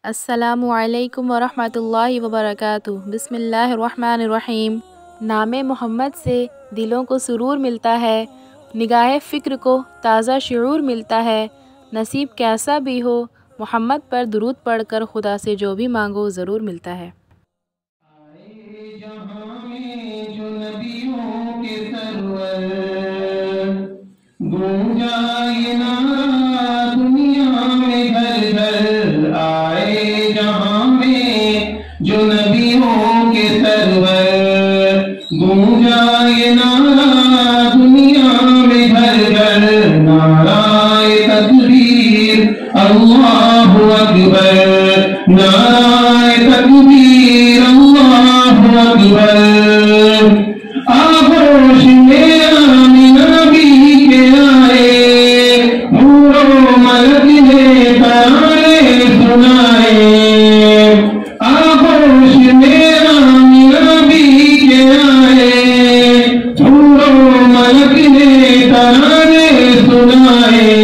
السلام علیکم ورحمۃ اللہ وبرکاتہ۔ بسم اللہ الرحمن الرحیم۔ نام محمد سے دلوں کو سرور ملتا ہے، نگاہ فکر کو تازہ شعور ملتا ہے۔ نصیب کیسا بھی ہو، محمد پر درود پڑھ کر خدا سے جو بھی مانگو ضرور ملتا ہے۔ جو نبیوں کے سرور گونجا یہ نعرہ دنیا میں گھر گھر، نعرہ تکبیر اللہ اکبر، نعرہ تکبیر اللہ اکبر۔ آغوش میں آمنہ بھی کے آئے، حور و ملک نے ترانے سنائے۔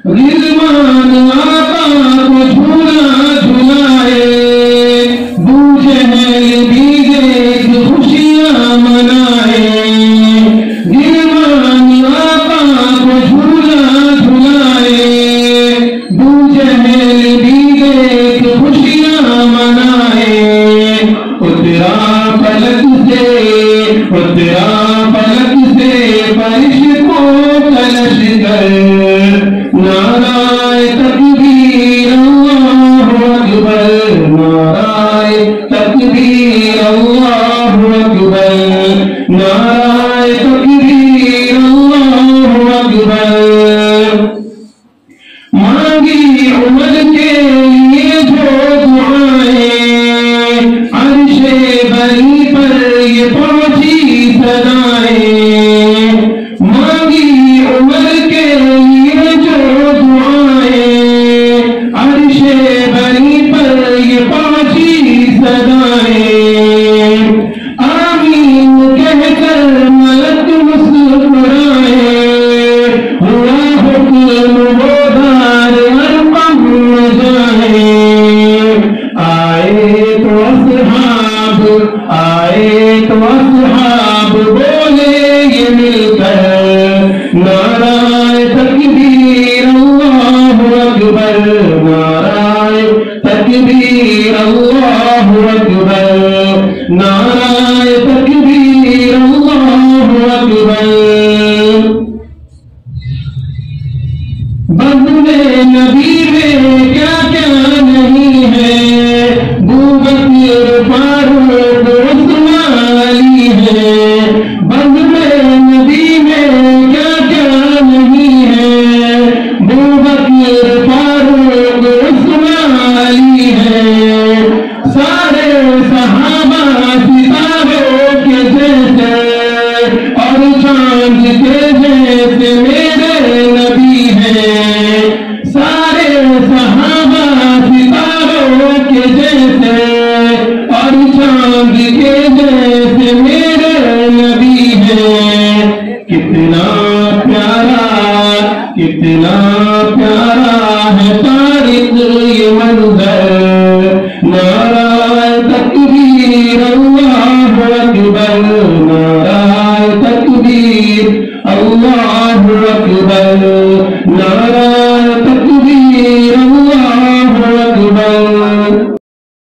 غلمان آقا کو جھولا جھلائے، بوجہل بھی دیکھ خوشیاں منائے۔ غلمان آقا کو جھولا جھلائے، بوجہل بھی دیکھ خوشیاں منائے۔ اترا فلک سے فرش کو کلش کر، نعرہ تکبیر اللہ اکبر، نعرہ تکبیر اللہ اکبر، نعرہ تکبیر اللہ اکبر۔ مانگی عمر کے لیے جو دعائیں، عرش بری پر یہ پہنچی صدائیں۔ مانگی عمر کے لیے جو دعائیں، عرش بری پر یہ پہنچی صدائیں۔ آمین کہہ کر ملک مسکرائے، ہوا حکم بودار ارقم جائے۔ آئے تو اصحاب بولے یہ مل کر، نعرہ تکبیر اللہ اکبر، نعرہ تکبیر اللہ اکبر، نعرہ تکبیر اللہ اکبر۔ بزم نبی میں کیا